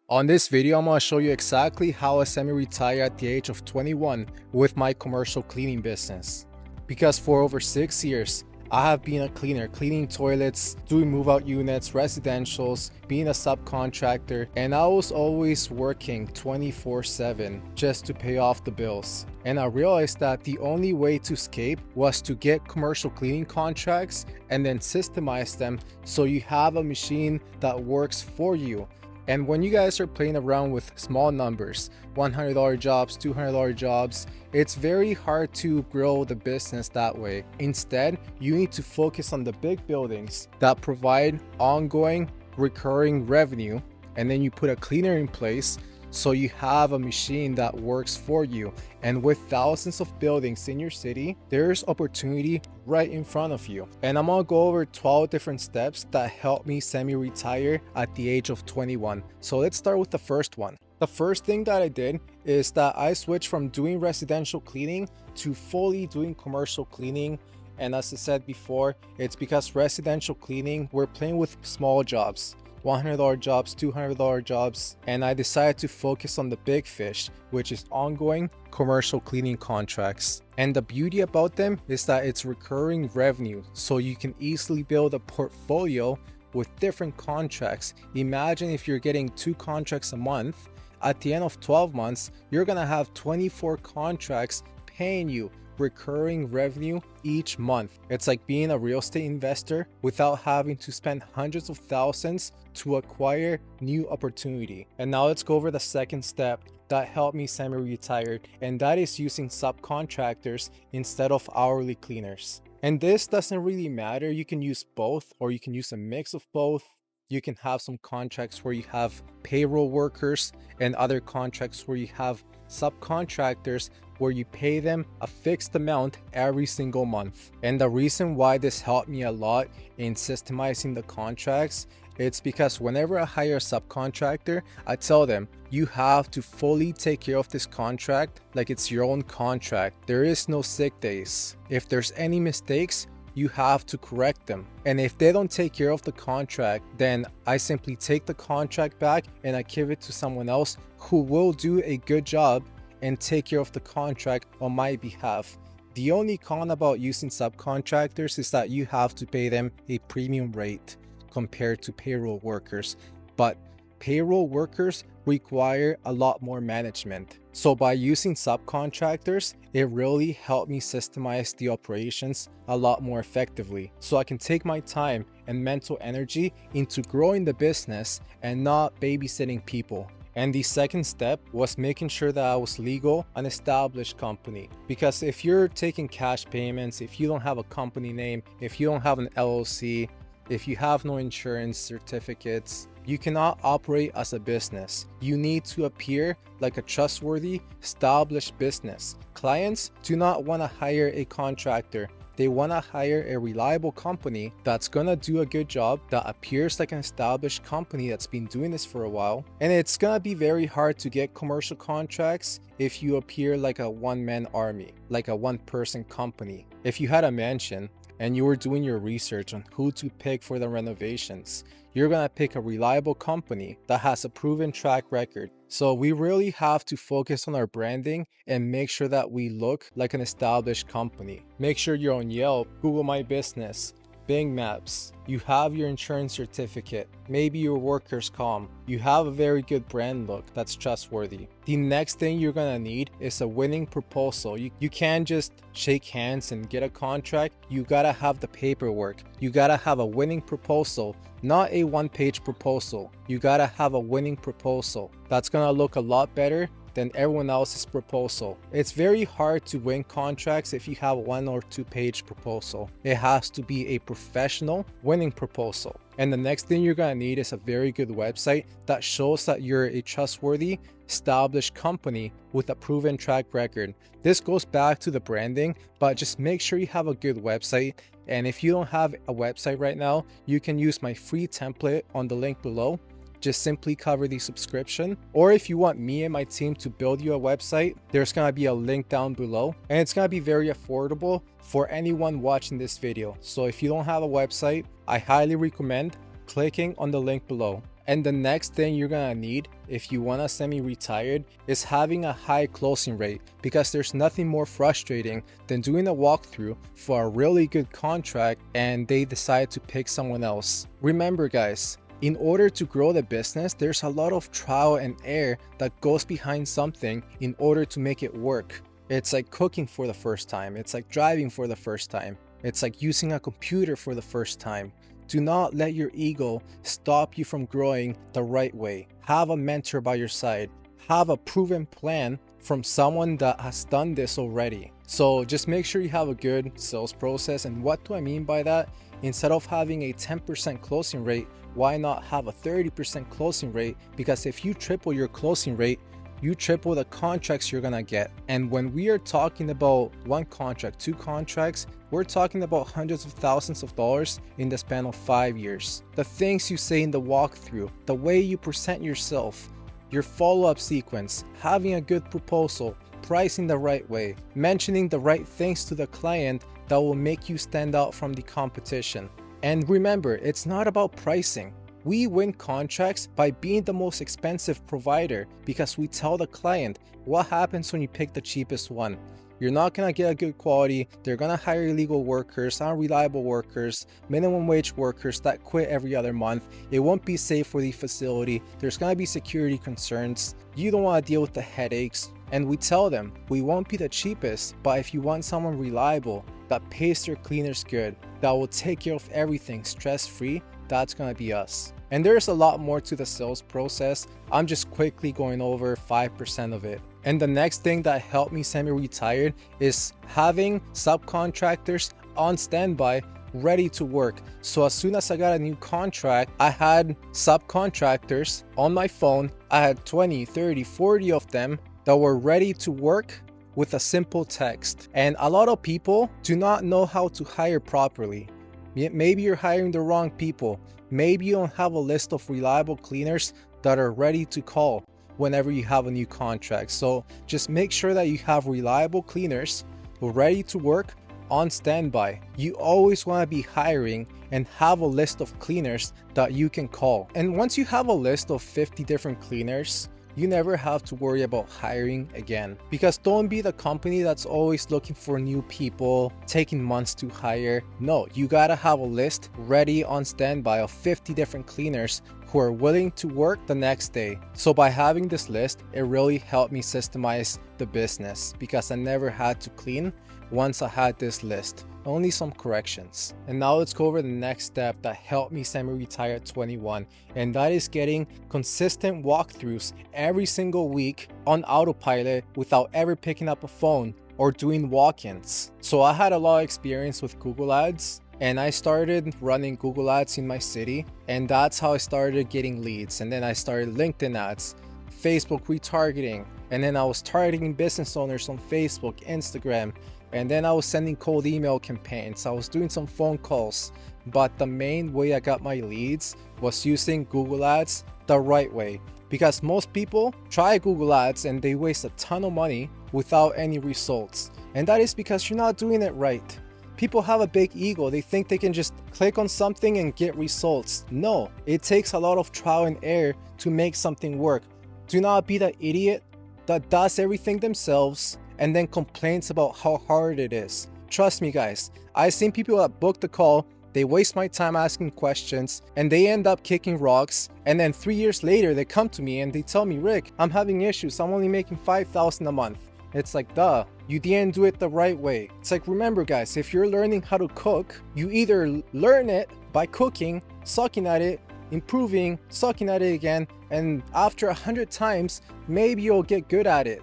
On this video, I'm going to show you exactly how I semi-retire at the age of 21 with my commercial cleaning business. Because for over 6 years, I have been a cleaner, cleaning toilets, doing move-out units, residentials, being a subcontractor, and I was always working 24/7 just to pay off the bills. And I realized that the only way to escape was to get commercial cleaning contracts and then systemize them so you have a machine that works for you. And when you guys are playing around with small numbers, $100 jobs, $200 jobs, it's very hard to grow the business that way. Instead, you need to focus on the big buildings that provide ongoing recurring revenue, and then you put a cleaner in place so you have a machine that works for you. And with thousands of buildings in your city, there's opportunity right in front of you. And I'm gonna go over 12 different steps that helped me semi-retire at the age of 21. So let's start with the first one. The first thing that I did is that I switched from doing residential cleaning to fully doing commercial cleaning. And as I said before, it's because residential cleaning, we're playing with small jobs. $100 jobs, $200 jobs, and I decided to focus on the big fish, which is ongoing commercial cleaning contracts. And the beauty about them is that it's recurring revenue, so you can easily build a portfolio with different contracts. Imagine if you're getting 2 contracts a month, at the end of 12 months, you're gonna have 24 contracts paying you recurring revenue each month. It's like being a real estate investor without having to spend hundreds of thousands to acquire new opportunity. And now let's go over the second step that helped me semi-retire, and that is using subcontractors instead of hourly cleaners. And this doesn't really matter. You can use both, or you can use a mix of both. You can have some contracts where you have payroll workers and other contracts where you have subcontractors where you pay them a fixed amount every single month. And the reason why this helped me a lot in systemizing the contracts, it's because whenever I hire a subcontractor, I tell them, you have to fully take care of this contract like it's your own contract. There is no sick days. If there's any mistakes, you have to correct them. And if they don't take care of the contract, then I simply take the contract back and I give it to someone else who will do a good job and take care of the contract on my behalf. The only con about using subcontractors is that you have to pay them a premium rate compared to payroll workers, but payroll workers require a lot more management. So by using subcontractors, it really helped me systemize the operations a lot more effectively. So I can take my time and mental energy into growing the business and not babysitting people. And the second step was making sure that I was legal, an established company. Because if you're taking cash payments, if you don't have a company name, if you don't have an LLC, if you have no insurance certificates, you cannot operate as a business. You need to appear like a trustworthy, established business. Clients do not want to hire a contractor. They want to hire a reliable company that's gonna do a good job, that appears like an established company that's been doing this for a while. And it's gonna be very hard to get commercial contracts if you appear like a one-man army, like a one-person company. If you had a mansion and you were doing your research on who to pick for the renovations, you're gonna pick a reliable company that has a proven track record. So we really have to focus on our branding and make sure that we look like an established company. Make sure you're on Yelp, Google My Business, Bing Maps, you have your insurance certificate, maybe your workers' comp, you have a very good brand look that's trustworthy. The next thing you're gonna need is a winning proposal. You can't just shake hands and get a contract. You gotta have the paperwork. You gotta have a winning proposal, not a one-page proposal. You gotta have a winning proposal. That's gonna look a lot better than everyone else's proposal. It's very hard to win contracts if you have 1 or 2 page proposal. It has to be a professional winning proposal. And the next thing you're gonna need is a very good website that shows that you're a trustworthy, established company with a proven track record. This goes back to the branding, but just make sure you have a good website. And if you don't have a website right now, you can use my free template on the link below. Just simply cover the subscription. Or if you want me and my team to build you a website, there's gonna be a link down below, and it's gonna be very affordable for anyone watching this video. So if you don't have a website, I highly recommend clicking on the link below. And the next thing you're gonna need if you wanna semi-retired is having a high closing rate, because there's nothing more frustrating than doing a walkthrough for a really good contract and they decide to pick someone else. Remember guys, in order to grow the business, there's a lot of trial and error that goes behind something in order to make it work. It's like cooking for the first time. It's like driving for the first time. It's like using a computer for the first time. Do not let your ego stop you from growing the right way. Have a mentor by your side. Have a proven plan from someone that has done this already. So just make sure you have a good sales process. And what do I mean by that? Instead of having a 10% closing rate, why not have a 30% closing rate? Because if you triple your closing rate, you triple the contracts you're gonna get. And when we are talking about one contract, two contracts, we're talking about hundreds of thousands of dollars in the span of 5 years. The things you say in the walkthrough, the way you present yourself, your follow-up sequence, having a good proposal, pricing the right way, mentioning the right things to the client that will make you stand out from the competition. And remember, it's not about pricing. We win contracts by being the most expensive provider because we tell the client what happens when you pick the cheapest one. You're not gonna get a good quality. They're gonna hire illegal workers, unreliable workers, minimum wage workers that quit every other month. It won't be safe for the facility. There's gonna be security concerns. You don't wanna deal with the headaches. And we tell them, we won't be the cheapest, but if you want someone reliable, that pays their cleaners good, that will take care of everything stress-free, that's gonna be us. And there's a lot more to the sales process. I'm just quickly going over 5% of it. And the next thing that helped me semi-retired is having subcontractors on standby ready to work. So as soon as I got a new contract, I had subcontractors on my phone. I had 20, 30, 40 of them that were ready to work with a simple text. And a lot of people do not know how to hire properly. Maybe you're hiring the wrong people. Maybe you don't have a list of reliable cleaners that are ready to call whenever you have a new contract. So just make sure that you have reliable cleaners ready to work on standby. You always want to be hiring and have a list of cleaners that you can call. And once you have a list of 50 different cleaners, you never have to worry about hiring again. Because don't be the company that's always looking for new people, taking months to hire. No, you gotta have a list ready on standby of 50 different cleaners who are willing to work the next day. So by having this list, it really helped me systemize the business because I never had to clean once I had this list. Only some corrections. And now let's go over the next step that helped me semi-retire at 21, and that is getting consistent walkthroughs every single week on autopilot without ever picking up a phone or doing walk-ins. So I had a lot of experience with Google Ads, and I started running Google Ads in my city, and that's how I started getting leads. And then I started LinkedIn ads, Facebook retargeting, and then I was targeting business owners on Facebook, Instagram, and then I was sending cold email campaigns. I was doing some phone calls, but the main way I got my leads was using Google Ads the right way, because most people try Google Ads and they waste a ton of money without any results. And that is because you're not doing it right. People have a big ego. They think they can just click on something and get results. No, it takes a lot of trial and error to make something work. Do not be the idiot that does everything themselves and then complains about how hard it is. Trust me guys, I've seen people that book the call, they waste my time asking questions, and they end up kicking rocks, and then 3 years later they come to me and they tell me, Rick, I'm having issues, I'm only making $5,000 a month. It's like, duh, you didn't do it the right way. It's like, remember guys, if you're learning how to cook, you either learn it by cooking, sucking at it, improving, sucking at it again, and after 100 times, maybe you'll get good at it.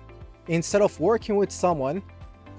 Instead of working with someone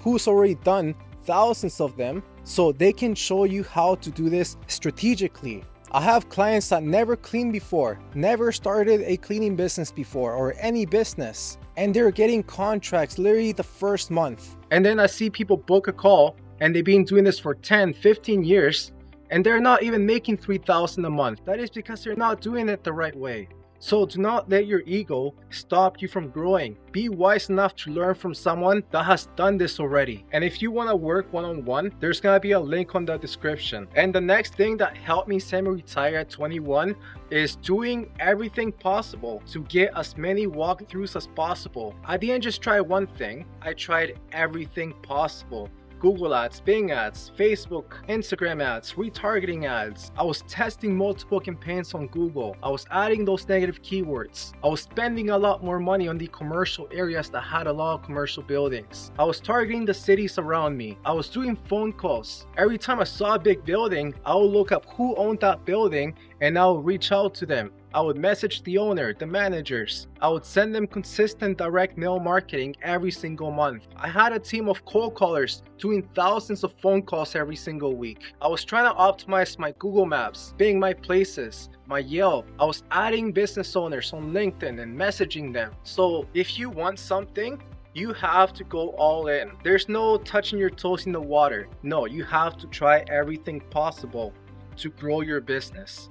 who's already done thousands of them so they can show you how to do this strategically. I have clients that never cleaned before, never started a cleaning business before or any business, and they're getting contracts literally the first month. And then I see people book a call and they've been doing this for 10, 15 years and they're not even making $3,000 a month. That is because they're not doing it the right way. So do not let your ego stop you from growing. Be wise enough to learn from someone that has done this already. And if you want to work one-on-one, there's going to be a link on the description. And the next thing that helped me semi-retire at 21 is doing everything possible to get as many walkthroughs as possible. I didn't just try one thing, I tried everything possible. Google ads, Bing ads, Facebook, Instagram ads, retargeting ads. I was testing multiple campaigns on Google. I was adding those negative keywords. I was spending a lot more money on the commercial areas that had a lot of commercial buildings. I was targeting the cities around me. I was doing phone calls. Every time I saw a big building, I would look up who owned that building and I would reach out to them. I would message the owner, the managers. I would send them consistent direct mail marketing every single month. I had a team of cold callers doing thousands of phone calls every single week. I was trying to optimize my Google Maps, Bing My Places, my Yelp. I was adding business owners on LinkedIn and messaging them. So if you want something, you have to go all in. There's no touching your toes in the water. No, you have to try everything possible to grow your business.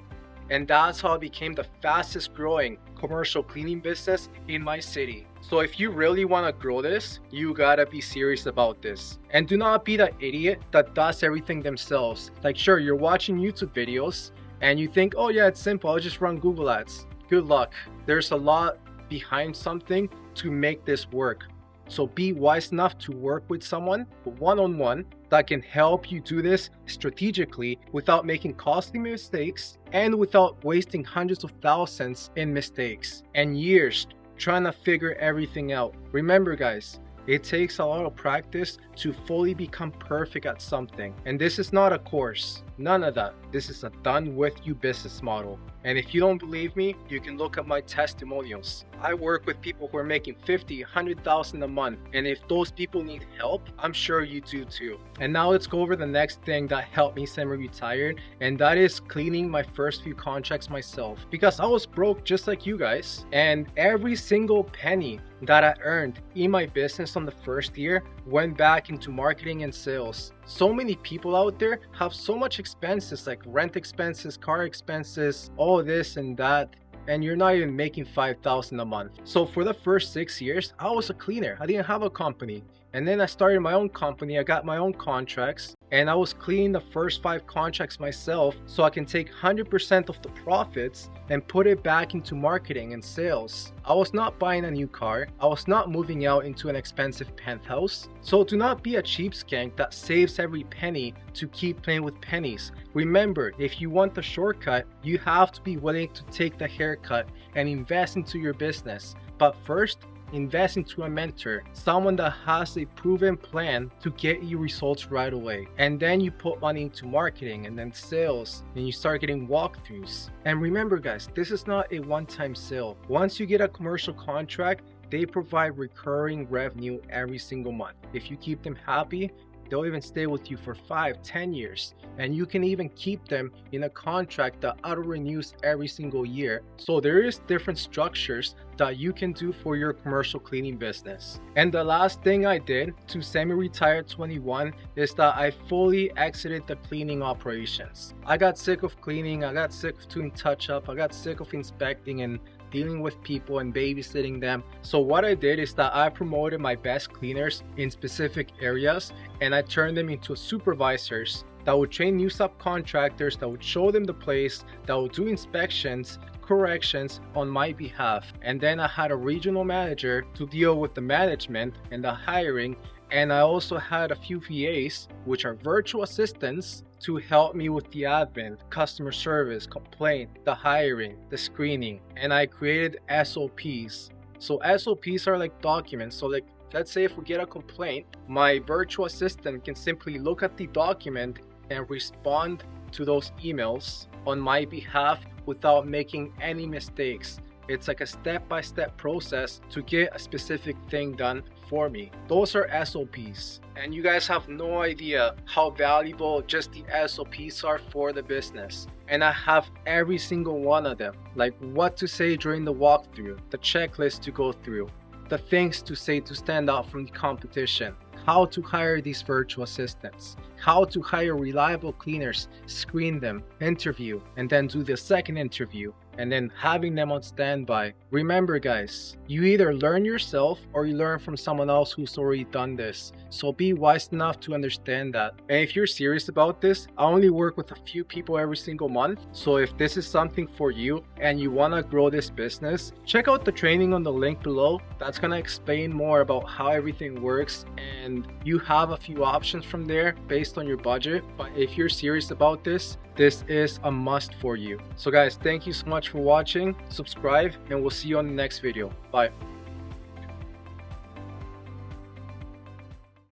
And that's how I became the fastest growing commercial cleaning business in my city. So if you really want to grow this, you gotta be serious about this. And do not be that idiot that does everything themselves. Like, sure, you're watching YouTube videos and you think, oh yeah, it's simple, I'll just run Google ads. Good luck. There's a lot behind something to make this work. So be wise enough to work with someone one-on-one that can help you do this strategically without making costly mistakes and without wasting hundreds of thousands in mistakes and years trying to figure everything out. Remember guys, it takes a lot of practice to fully become perfect at something. And this is not a course. None of that. This is a done with you business model. And if you don't believe me, you can look at my testimonials. I work with people who are making 50, 100,000 a month. And if those people need help, I'm sure you do too. And now let's go over the next thing that helped me semi-retire. And that is cleaning my first few contracts myself. Because I was broke just like you guys. And every single penny that I earned in my business on the first year went back into marketing and sales. So many people out there have so much expenses like rent expenses, car expenses, all this and that, and you're not even making 5,000 a month. So for the first 6 years, I was a cleaner. I didn't have a company. And then I started my own company. I got my own contracts and I was cleaning the first 5 contracts myself so I can take 100% of the profits and put it back into marketing and sales. I was not buying a new car. I was not moving out into an expensive penthouse. So do not be a cheapskate that saves every penny to keep playing with pennies. Remember, if you want the shortcut, you have to be willing to take the haircut and invest into your business. But first, invest into a mentor, someone that has a proven plan to get you results right away. And then you put money into marketing and then sales, and you start getting walkthroughs. And remember guys, this is not a one-time sale. Once you get a commercial contract, they provide recurring revenue every single month. If you keep them happy, they'll even stay with you for 5, 10 years. And you can even keep them in a contract that auto-renews every single year. So there is different structures that you can do for your commercial cleaning business. And the last thing I did to semi-retire at 21 is that I fully exited the cleaning operations. I got sick of cleaning, I got sick of doing touch-up, I got sick of inspecting and dealing with people and babysitting them. So what I did is that I promoted my best cleaners in specific areas and I turned them into supervisors that would train new subcontractors, that would show them the place, that would do inspections, corrections on my behalf. And then I had a regional manager to deal with the management and the hiring. And I also had a few VAs, which are virtual assistants, to help me with the admin, customer service, complaint, the hiring, the screening. And I created SOPs. So SOPs are like documents. So like, let's say if we get a complaint, my virtual assistant can simply look at the document and respond to those emails on my behalf without making any mistakes. It's like a step-by-step process to get a specific thing done for me. Those are SOPs. And you guys have no idea how valuable just the SOPs are for the business. And I have every single one of them. Like what to say during the walkthrough, the checklist to go through, the things to say to stand out from the competition, how to hire these virtual assistants, how to hire reliable cleaners, screen them, interview, and then do the second interview, and then having them on standby. Remember guys, you either learn yourself or you learn from someone else who's already done this. So be wise enough to understand that. And if you're serious about this, I only work with a few people every single month. So if this is something for you and you want to grow this business, check out the training on the link below. That's going to explain more about how everything works, and you have a few options from there based on your budget. But if you're serious about this is a must for you. So guys, thank you so much for watching. Subscribe and we'll see you on the next video. Bye.